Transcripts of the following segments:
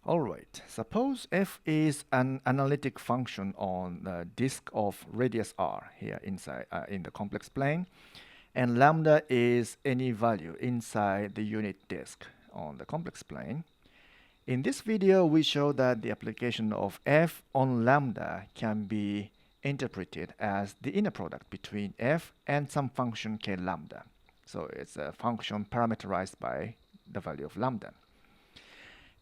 Alright, suppose f is an analytic function on the disk of radius r here inside in the complex plane, and lambda is any value inside the unit disk on the complex plane. In this video, we show that the application of f on lambda can be interpreted as the inner product between f and some function k lambda. So it's a function parameterized by the value of lambda.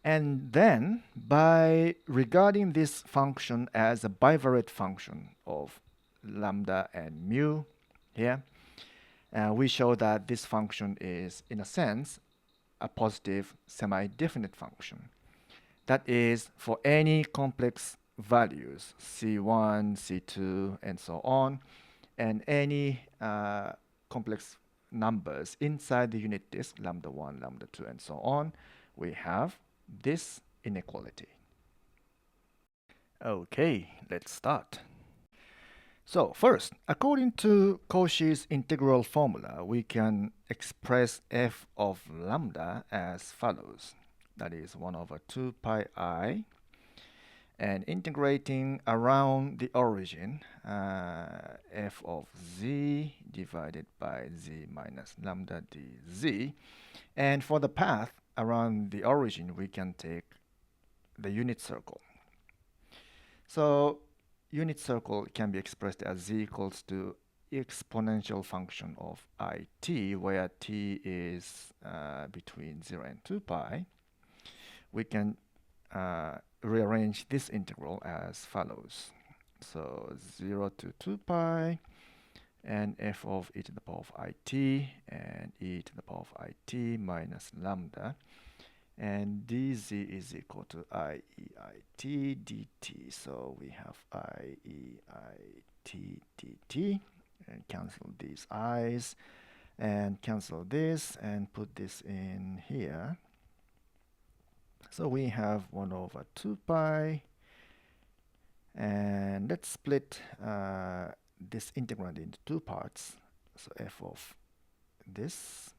And then, by regarding this function as a bivariate function of lambda and mu here, we show that this function is, in a sense, a positive semi-definite function. That is, for any complex values, C1, C2, and so on, and any complex numbers inside the unit disk, lambda 1, lambda 2, and so on, we have this inequality. Okay, let's start. So first, according to Cauchy's integral formula, we can express f of lambda as follows. That is 1 over 2 pi I, and integrating around the origin, f of z divided by z minus lambda dz. And for the path around the origin, we can take the unit circle. So unit circle can be expressed as z equals to exponential function of it, where t is between 0 and 2 pi. We can rearrange this integral as follows. So 0 to 2 pi, and f of e to the power of it, and e to the power of it minus lambda, and dz is equal to ieit dt. So we have ieit dt, and cancel these i's, and cancel this, and put this in here. So we have 1 over 2 pi, and let's split this integrand into two parts. So f of this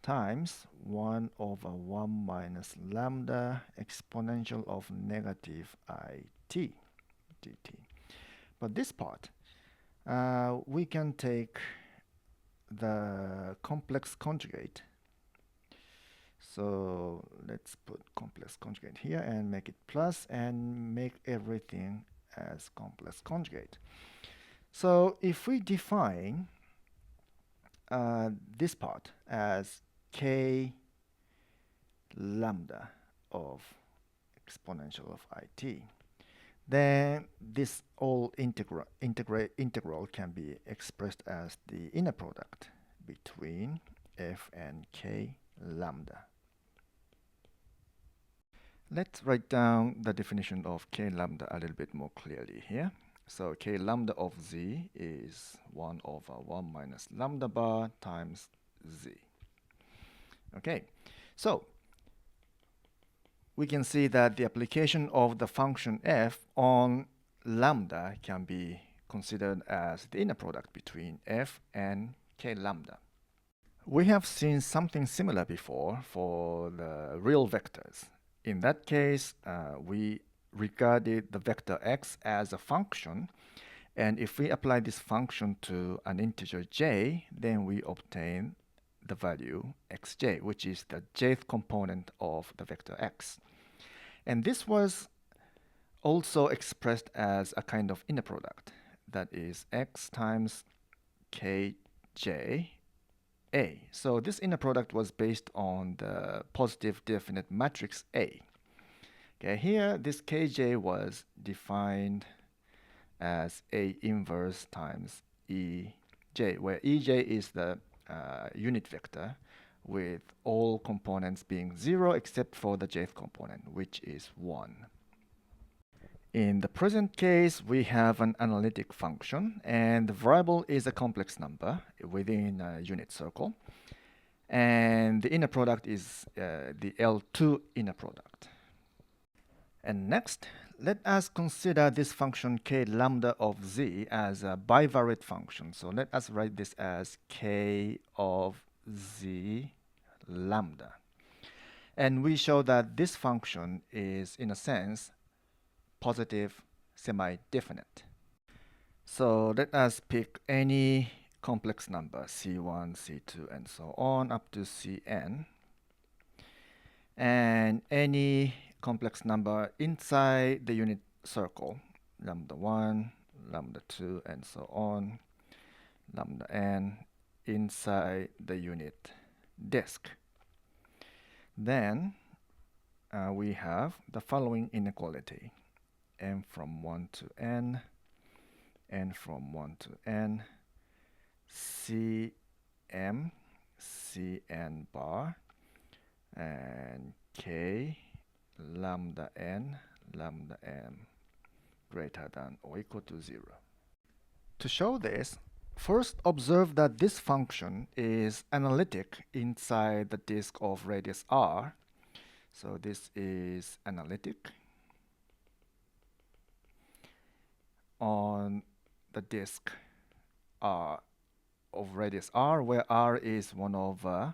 times 1 over 1 minus lambda exponential of negative it dt. But this part, we can take the complex conjugate. So let's put complex conjugate here and make it plus and make everything as complex conjugate. So if we define this part as k lambda of exponential of it, then this whole integral can be expressed as the inner product between f and k lambda. Let's write down the definition of k lambda a little bit more clearly here. So k lambda of z is 1 over 1 minus lambda bar times z. Okay, so we can see that the application of the function f on lambda can be considered as the inner product between f and k lambda. We have seen something similar before for the real vectors. In that case, we regarded the vector x as a function, and if we apply this function to an integer j, then we obtain the value xj, which is the jth component of the vector x. And this was also expressed as a kind of inner product, that is x times kj A. So this inner product was based on the positive definite matrix A. Okay, here this kj was defined as A inverse times ej, where ej is the unit vector with all components being 0 except for the jth component, which is 1. In the present case, we have an analytic function, and the variable is a complex number within a unit circle. And the inner product is the L2 inner product. And next, let us consider this function k lambda of z as a bivariate function. So let us write this as k of z lambda. And we show that this function is, in a sense, positive semi-definite. So let us pick any complex number, C1, C2, and so on, up to Cn. And any complex number inside the unit circle, lambda 1, lambda 2, and so on, lambda n, inside the unit disk. Then we have the following inequality: m from 1 to n from 1 to n, cm, cn bar, and k lambda n greater than or equal to 0. To show this, first observe that this function is analytic inside the disk of radius r. So this is analytic on the disk of radius r, where r is 1 over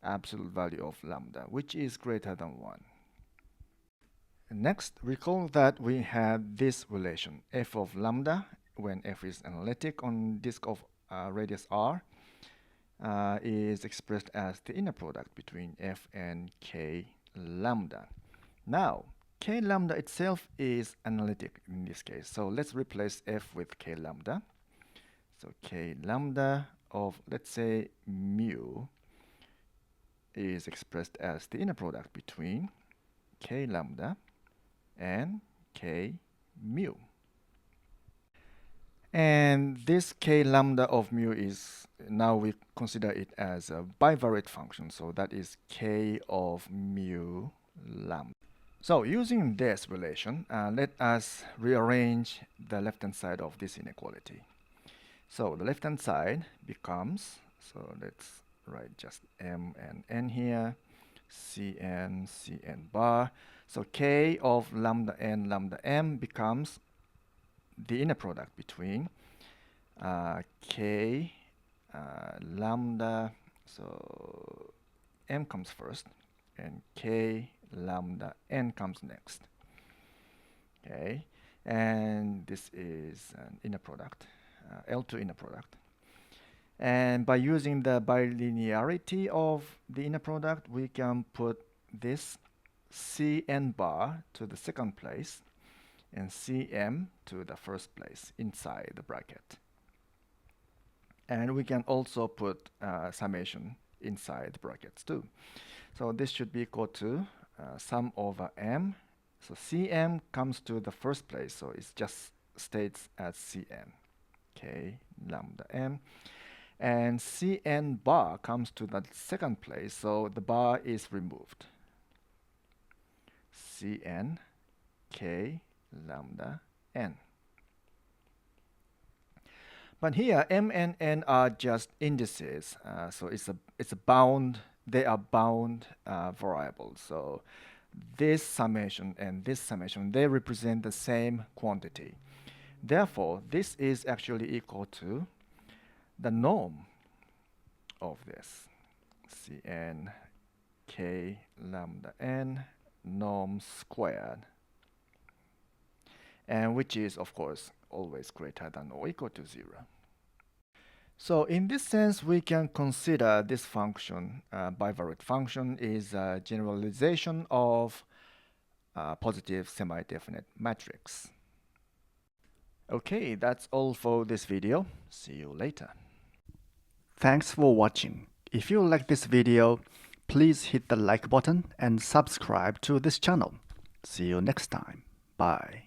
absolute value of lambda, which is greater than 1. Next, recall that we had this relation, f of lambda, when f is analytic on disk of radius r, is expressed as the inner product between f and k lambda. Now, k lambda itself is analytic in this case, so let's replace f with k lambda. So k lambda of, let's say, mu is expressed as the inner product between k lambda and k mu. And this k lambda of mu is, now we consider it as a bivariate function, so that is k of mu lambda. So using this relation, let us rearrange the left-hand side of this inequality. So the left-hand side becomes, so let's write just m and n here, cn, cn bar. So k of lambda n lambda m becomes the inner product between k lambda, so m comes first, and k lambda n comes next. Okay, and this is an inner product, L2 inner product. And by using the bilinearity of the inner product, we can put this cn bar to the second place and cm to the first place inside the bracket. And we can also put summation inside the brackets too. So this should be equal to sum over m. So cm comes to the first place, so it just stays as cm, k lambda m. And cn bar comes to the second place, so the bar is removed. cn k lambda n. But here m and n are just indices, so it's a bound. They are bound variables. So this summation and this summation, they represent the same quantity. Therefore, this is actually equal to the norm of this cn k lambda n norm squared, and which is, of course, always greater than or equal to 0. So in this sense, we can consider this function, bivariate function, is a generalization of positive semi-definite matrix. Okay, that's all for this video. See you later. Thanks for watching. If you like this video, please hit the like button and subscribe to this channel. See you next time. Bye.